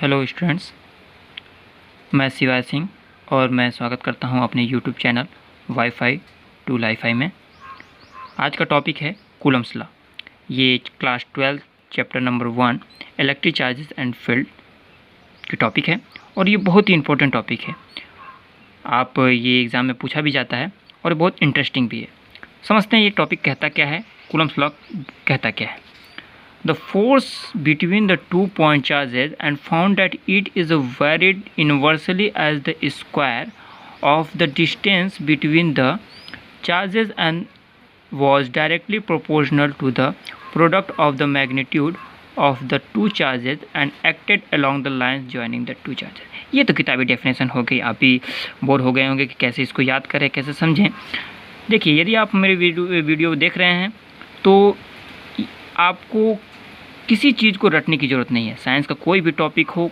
Hello students, मैं शिवाय सिंह और मैं स्वागत करता हूं अपने YouTube channel WiFi to LiFi में। आज का टॉपिक है कूलम्स लॉ। ये class 12 chapter number 1 electric charges and field की टॉपिक है और ये बहुत ही इंपॉर्टेंट टॉपिक है। आप ये एग्ज़ाम में पूछा भी जाता है और बहुत इंटरेस्टिंग भी है। समझते हैं ये टॉपिक कहता क्या है, कूलम्स लॉ कहता क्या है। The force between the 2 point charges and found that it is varied inversely as the square of the distance between the charges and was directly proportional to the product of the magnitude of the two charges and acted along the lines joining the two charges। ये तो किताबी definition हो गई। आप भी bore हो गए होंगे कि कैसे इसको याद करें, कैसे समझें। देखिए, यदि आप मेरे वीडियो देख रहे हैं तो आपको किसी चीज़ को रटने की ज़रूरत नहीं है। साइंस का कोई भी टॉपिक हो,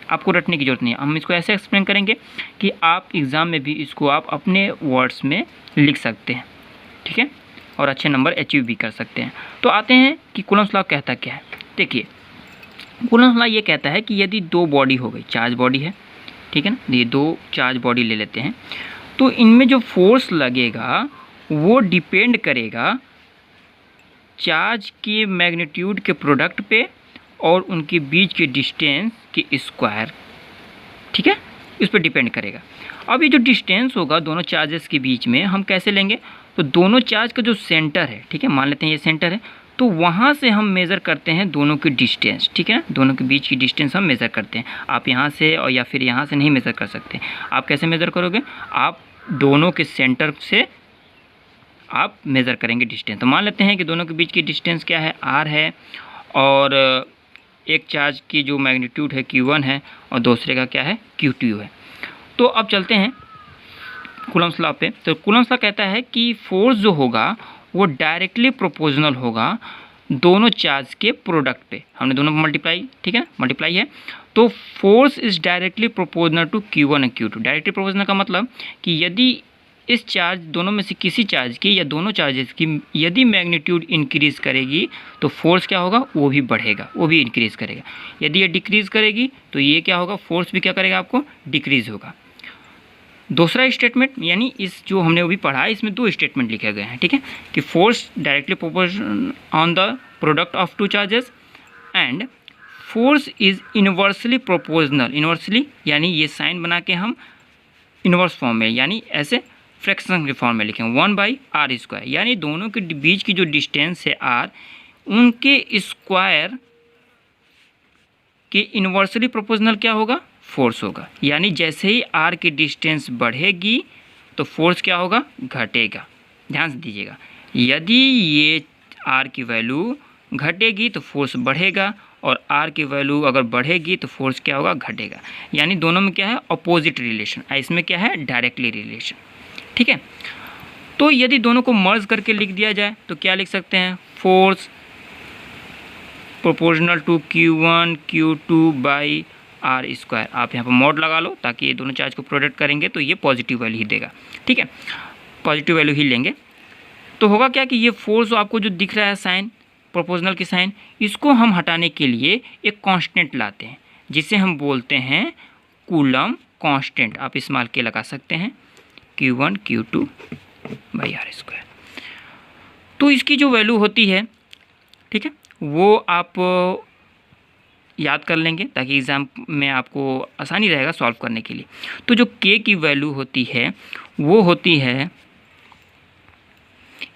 आपको रटने की ज़रूरत नहीं है। हम इसको ऐसे एक्सप्लेन करेंगे कि आप एग्ज़ाम में भी इसको आप अपने वर्ड्स में लिख सकते हैं, ठीक है, और अच्छे नंबर अचीव भी कर सकते हैं। तो आते हैं कि कूलम्स लॉ कहता क्या है। देखिए, कूलम्स लॉ ये कहता है कि यदि दो बॉडी हो गई, चार्ज बॉडी है, ठीक है ना, ये दो चार्ज बॉडी ले लेते हैं, तो इनमें जो फोर्स लगेगा वो डिपेंड करेगा चार्ज के मैग्नीट्यूड के प्रोडक्ट पे और उनके बीच के डिस्टेंस के स्क्वायर, ठीक है, इस पर डिपेंड करेगा। अब ये जो डिस्टेंस होगा दोनों चार्जेस के बीच में हम कैसे लेंगे, तो दोनों चार्ज का जो सेंटर है, ठीक है, मान लेते हैं ये सेंटर है, तो वहाँ से हम मेज़र करते हैं दोनों की डिस्टेंस, ठीक है ना, दोनों के बीच की डिस्टेंस हम मेज़र करते हैं। आप यहाँ से और या फिर यहाँ से नहीं मेज़र कर सकते। आप कैसे मेज़र करोगे, आप दोनों के सेंटर से आप मेज़र करेंगे डिस्टेंस। तो मान लेते हैं कि दोनों के बीच की डिस्टेंस क्या है, r है, और एक चार्ज की जो मैग्नीट्यूड है q1 है और दूसरे का क्या है, q2 है। तो अब चलते हैं कूलम्स लॉ पे। तो कूलम्स लॉ कहता है कि फोर्स जो होगा वो डायरेक्टली प्रोपोर्शनल होगा दोनों चार्ज के प्रोडक्ट पे। हमने दोनों मल्टीप्लाई, ठीक है, मल्टीप्लाई है, तो force is directly proportional to q1 और q2। डायरेक्टली प्रोपोर्शनल का मतलब कि यदि इस चार्ज दोनों में से किसी चार्ज की या दोनों चार्जेस की यदि मैग्नीट्यूड इंक्रीज करेगी तो फोर्स क्या होगा, वो भी बढ़ेगा, वो भी इंक्रीज करेगा। यदि ये डिक्रीज करेगी तो ये क्या होगा, फोर्स भी क्या करेगा, आपको डिक्रीज होगा। दूसरा स्टेटमेंट, यानी इस जो हमने अभी पढ़ा है इसमें दो स्टेटमेंट लिखे गए हैं, ठीक है, कि force directly proportional on the product of two charges and force is inversely proportional. Inversely यानी ये साइन बना के हम इनवर्स फॉर्म में, यानी ऐसे फ्रैक्शन के फॉर्म में लिखेंगे 1/r², यानी दोनों के बीच की जो डिस्टेंस है r, उनके स्क्वायर के इनवर्सली प्रोपोर्शनल क्या होगा, फोर्स होगा। यानी जैसे ही r की डिस्टेंस बढ़ेगी तो फोर्स क्या होगा, घटेगा। ध्यान से दीजिएगा, यदि ये r की वैल्यू घटेगी तो फोर्स बढ़ेगा और r की वैल्यू अगर बढ़ेगी तो फोर्स क्या होगा, घटेगा। यानी दोनों में क्या है, अपोजिट रिलेशन, इसमें क्या है, डायरेक्टली रिलेशन, ठीक है। तो यदि दोनों को मर्ज करके लिख दिया जाए तो क्या लिख सकते हैं, force proportional to q1 q2/r²। आप यहाँ पर मॉड लगा लो ताकि ये दोनों चार्ज को प्रोडक्ट करेंगे तो ये पॉजिटिव वैल्यू ही देगा, ठीक है, पॉजिटिव वैल्यू ही लेंगे। तो होगा क्या कि ये फोर्स आपको जो दिख रहा है साइन, प्रोपोर्शनल की साइन, इसको हम हटाने के लिए एक कांस्टेंट लाते हैं जिसे हम बोलते हैं कूलम कांस्टेंट। आप इस्तेमाल के लगा सकते हैं q1 q2/r²। तो इसकी जो वैल्यू होती है, ठीक है, वो आप याद कर लेंगे ताकि एग्ज़ाम में आपको आसानी रहेगा सॉल्व करने के लिए। तो जो k की वैल्यू होती है वो होती है,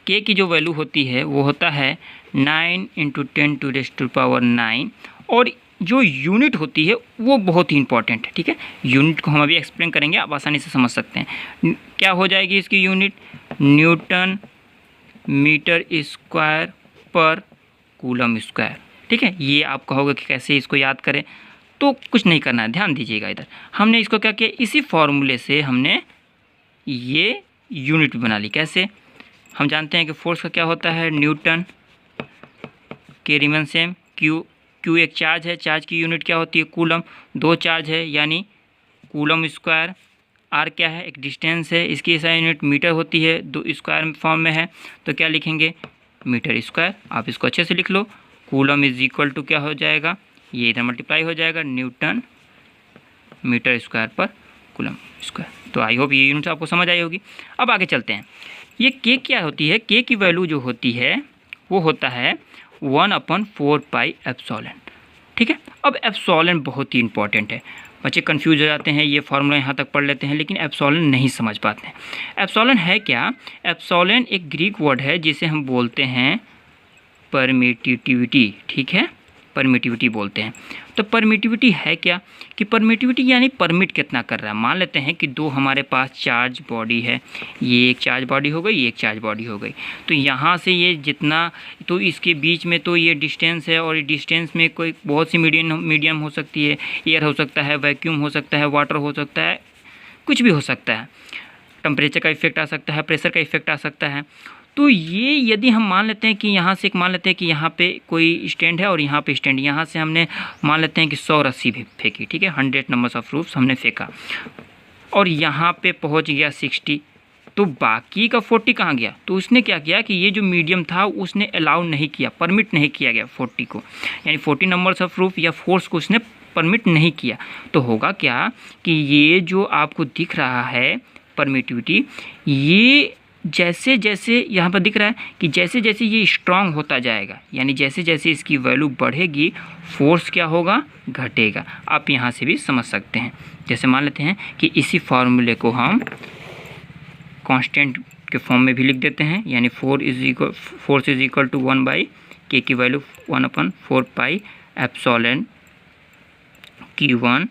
k की जो वैल्यू होती है वो होता है 9 × 10⁻⁹ और जो यूनिट होती है वो बहुत ही इंपॉर्टेंट है, ठीक है। यूनिट को हम अभी एक्सप्लेन करेंगे, आप आसानी से समझ सकते हैं। क्या हो जाएगी इसकी यूनिट, न्यूटन मीटर स्क्वायर पर कूलम स्क्वायर, ठीक है। ये आप कहोगे कि कैसे इसको याद करें, तो कुछ नहीं करना है, ध्यान दीजिएगा। इधर हमने इसको क्या किया, इसी फॉर्मूले से हमने ये यूनिट बना ली। कैसे, हम जानते हैं कि फोर्स का क्या होता है, न्यूटन, के रिमेन सेम, क्यू एक चार्ज है, चार्ज की यूनिट क्या होती है, कूलम, दो चार्ज है यानी कूलम स्क्वायर, आर क्या है, एक डिस्टेंस है, इसकी ऐसा यूनिट मीटर होती है, दो स्क्वायर फॉर्म में है तो क्या लिखेंगे, मीटर स्क्वायर। आप इसको अच्छे से लिख लो, कूलम इज इक्वल टू क्या हो जाएगा, ये इधर मल्टीप्लाई हो जाएगा, न्यूटन मीटर स्क्वायर पर कूलम स्क्वायर। तो आई होप ये यूनिट आपको समझ आई होगी। अब आगे चलते हैं। ये के क्या होती है, के की वैल्यू जो होती है वो होता है 1/4 पाई एप्सिलॉन। ठीक है, अब एप्सिलॉन बहुत ही इंपॉर्टेंट है। बच्चे कंफ्यूज हो जाते हैं, ये फार्मूला यहाँ तक पढ़ लेते हैं लेकिन एप्सिलॉन नहीं समझ पाते हैं। एप्सिलॉन है क्या? एप्सिलॉन एक ग्रीक वर्ड है जिसे हम बोलते हैं परमिटिविटी। ठीक है, परमिटिविटी बोलते हैं। तो परमिटिविटी है क्या कि परमिटिविटी यानी परमिट कितना कर रहा है। मान लेते हैं कि दो हमारे पास चार्ज बॉडी है, ये एक चार्ज बॉडी हो गई, ये एक चार्ज बॉडी हो गई। तो यहाँ से ये जितना, तो इसके बीच में तो ये डिस्टेंस है और ये डिस्टेंस में कोई बहुत सी मीडियम हो सकती है, एयर हो सकता है, वैक्यूम हो सकता है, वाटर हो सकता है, कुछ भी हो सकता है, टेम्परेचर का इफेक्ट आ सकता है, प्रेशर का इफेक्ट आ सकता है। तो ये यदि हम मान लेते हैं कि यहाँ से मान लेते हैं कि यहाँ पे कोई स्टैंड है और यहाँ पे स्टैंड, यहाँ से हमने मान लेते हैं कि 100 रस्सी भी फेंकी। ठीक है, 100 नंबर्स ऑफ रूप्स हमने फेंका और यहाँ पे पहुँच गया 60, तो बाकी का 40 कहाँ गया? तो उसने क्या किया कि ये जो मीडियम था उसने अलाउ नहीं किया, परमिट नहीं किया गया 40 को, यानी 40 नंबर्स ऑफ रूप या फोर्स को उसने परमिट नहीं किया। तो होगा क्या कि ये जो आपको दिख रहा है परमिटिविटी, ये जैसे जैसे यहाँ पर दिख रहा है कि जैसे जैसे ये स्ट्रांग होता जाएगा, यानी जैसे जैसे इसकी वैल्यू बढ़ेगी फोर्स क्या होगा? घटेगा। आप यहाँ से भी समझ सकते हैं। जैसे मान लेते हैं कि इसी फार्मूले को हम कांस्टेंट के फॉर्म में भी लिख देते हैं, यानी force is equal to 1/k की value 1/4 pi epsilon Q1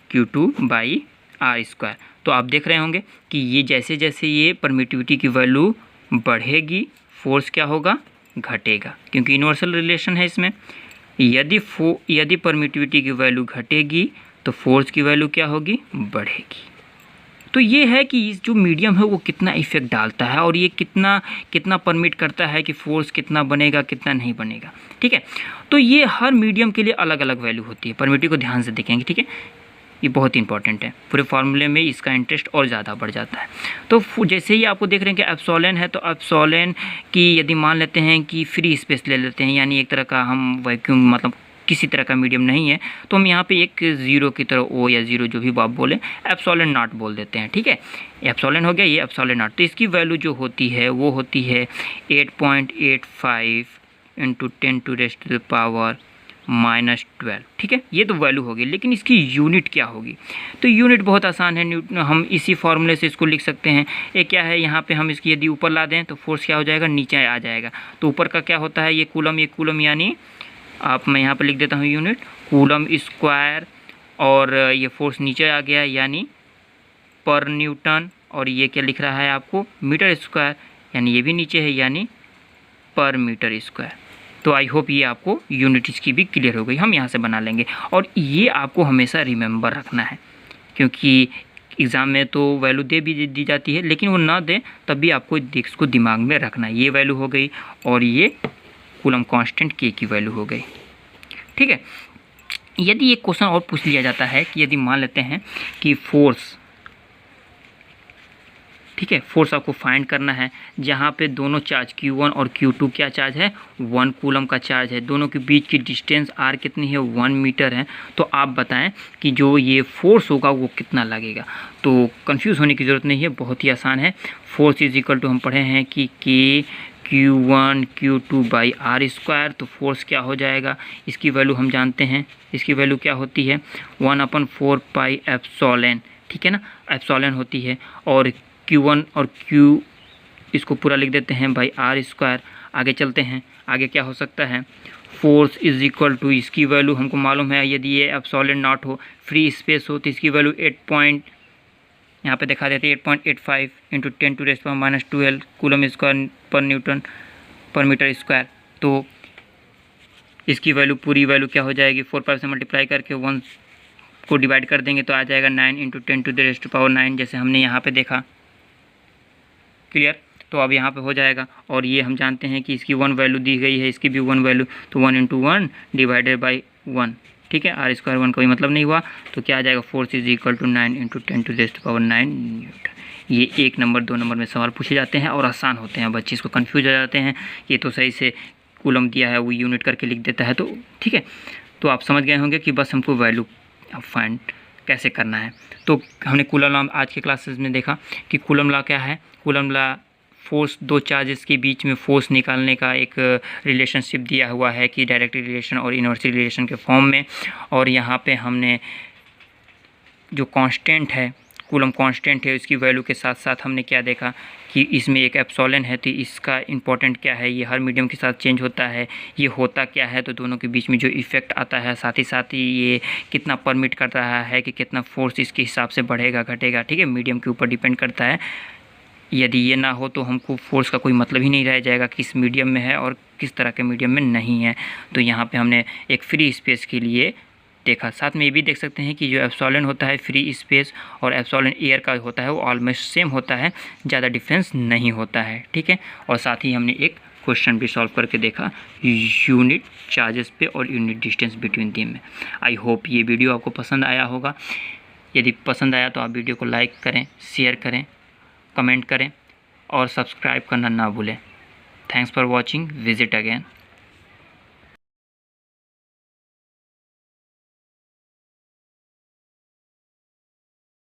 Q2 by r square. तो आप देख रहे होंगे कि ये जैसे जैसे ये परमिटिविटी की वैल्यू बढ़ेगी फोर्स क्या होगा? घटेगा, क्योंकि यूनिवर्सल रिलेशन है इसमें। यदि परमिटिविटी की वैल्यू घटेगी तो फोर्स की वैल्यू क्या होगी? बढ़ेगी। तो ये है कि इस जो मीडियम है वो कितना इफेक्ट डालता है और ये कितना परमिट करता है कि फोर्स कितना बनेगा, कितना नहीं बनेगा। ठीक है, तो ये हर मीडियम के लिए अलग अलग वैल्यू होती है। परमिटिविटी को ध्यान से देखेंगे। ठीक है, ये बहुत इंपॉर्टेंट है, पूरे फार्मूले में इसका इंटरेस्ट और ज़्यादा बढ़ जाता है। तो जैसे ही आपको देख रहे हैं कि एप्सिलॉन है, तो एप्सिलॉन की यदि मान लेते हैं कि फ्री स्पेस ले लेते हैं, यानी एक तरह का हम वैक्यूम, मतलब किसी तरह का मीडियम नहीं है, तो हम यहाँ पे एक ज़ीरो की तरह ओ या ज़ीरो जो भी आप बोले एप्सिलॉन नॉट बोल देते हैं। ठीक है, एप्सिलॉन हो गया, ये एप्सिलॉन नॉट। तो इसकी वैल्यू जो होती है वो होती है 8.85 × 10⁻⁻12। ठीक है, ये तो वैल्यू होगी, लेकिन इसकी यूनिट क्या होगी? तो यूनिट बहुत आसान है, हम इसी फार्मूले से इसको लिख सकते हैं। ये क्या है, यहाँ पे हम इसकी यदि ऊपर ला दें तो फोर्स क्या हो जाएगा? नीचे आ जाएगा। तो ऊपर का क्या होता है? ये कूलम, यानी मैं यहाँ पर लिख देता हूँ यूनिट कूलम स्क्वायर, और ये फोर्स नीचे आ गया यानी पर न्यूटन, और ये क्या लिख रहा है आपको? मीटर स्क्वायर, यानी ये भी नीचे है यानी पर मीटर स्क्वायर। तो आई होप ये आपको यूनिट इसकी भी क्लियर हो गई। हम यहाँ से बना लेंगे, और ये आपको हमेशा रिमेंबर रखना है, क्योंकि एग्ज़ाम में तो वैल्यू दी जाती है, लेकिन वो ना दें तब भी आपको इसको दिमाग में रखना है। ये वैल्यू हो गई और ये कूलम कांस्टेंट के की वैल्यू हो गई। ठीक है, यदि एक क्वेश्चन और पूछ लिया जाता है कि यदि मान लेते हैं कि फोर्स, ठीक है, फोर्स आपको फाइंड करना है जहाँ पे दोनों चार्ज Q1 और Q2 क्या चार्ज है? 1 कूलम का चार्ज है। दोनों के बीच की डिस्टेंस R कितनी है? 1 मीटर है। तो आप बताएं कि जो ये फोर्स होगा वो कितना लगेगा। तो कंफ्यूज होने की ज़रूरत नहीं है, बहुत ही आसान है। फोर्स इज इक्वल टू हम पढ़े हैं कि K Q1 Q2 by r square. तो फोर्स क्या हो जाएगा? इसकी वैल्यू हम जानते हैं, इसकी वैल्यू क्या होती है? 1/4 पाई एप्सिलॉन। ठीक है ना, एप्सिलॉन होती है, और Q1 और Q इसको पूरा लिख देते हैं बाई आर स्क्वायर। आगे चलते हैं, आगे क्या हो सकता है? फोर्स इज इक्वल टू, इसकी वैल्यू हमको मालूम है, यदि ये एप्सिलॉन नॉट हो, फ्री स्पेस हो, तो इसकी वैल्यू यहाँ पे दिखा देते हैं 8.85 × 10⁻⁻12 कूलम स्क्वायर पर न्यूटन पर मीटर स्क्वायर। तो इसकी वैल्यू, पूरी वैल्यू क्या हो जाएगी? 4 से मल्टीप्लाई करके 1 को डिवाइड कर देंगे तो आ जाएगा 9 × 10⁻⁹, जैसे हमने यहाँ पे देखा। क्लियर? तो अब यहाँ पे हो जाएगा, और ये हम जानते हैं कि इसकी 1 वैल्यू दी गई है, इसकी भी 1 वैल्यू, तो 1 × 1 डिवाइडेड बाई 1। ठीक है, आर स्क्वायर 1 कोई मतलब नहीं हुआ, तो क्या आ जाएगा? Force is equal to 9 × 10⁻⁹ newton. ये 1 नंबर 2 नंबर में सवाल पूछे जाते हैं और आसान होते हैं, बच्चे इसको कन्फ्यूज हो जाते हैं। ये तो सही से कूलम दिया है वो यूनिट करके लिख देता है। तो ठीक है, तो आप समझ गए होंगे कि बस हमको वैल्यू फाइंड कैसे करना है। तो हमने कूलम लॉ आज के क्लासेस में देखा कि कूलम लॉ क्या है। कूलम लॉ फोर्स, दो चार्जेस के बीच में फोर्स निकालने का एक रिलेशनशिप दिया हुआ है कि डायरेक्ट रिलेशन और इनवर्स रिलेशन के फॉर्म में। और यहाँ पे हमने जो कांस्टेंट है, कूलम कांस्टेंट है, उसकी वैल्यू के साथ साथ हमने क्या देखा कि इसमें एक एप्सिलॉन है, तो इसका इंपॉर्टेंट क्या है, ये हर मीडियम के साथ चेंज होता है, ये होता क्या है, तो दोनों के बीच में जो इफ़ेक्ट आता है, साथ ही ये कितना परमिट कर रहा है कि कितना फोर्स इसके हिसाब से बढ़ेगा घटेगा। ठीक है, मीडियम के ऊपर डिपेंड करता है। यदि ये ना हो तो हमको फोर्स का कोई मतलब ही नहीं रह जाएगा किस मीडियम में है और किस तरह के मीडियम में नहीं है। तो यहाँ पे हमने एक फ्री स्पेस के लिए देखा। साथ में ये भी देख सकते हैं कि जो एप्सिलॉन होता है फ्री स्पेस और एप्सिलॉन एयर का होता है वो ऑलमोस्ट सेम होता है, ज़्यादा डिफरेंस नहीं होता है। ठीक है, और साथ ही हमने एक क्वेश्चन भी सॉल्व करके देखा यूनिट चार्जेस पे और यूनिट डिस्टेंस बिटवीन देम में। आई होप ये वीडियो आपको पसंद आया होगा। यदि पसंद आया तो आप वीडियो को लाइक करें, शेयर करें, कमेंट करें और सब्सक्राइब करना ना भूलें। Thanks for watching, visit again.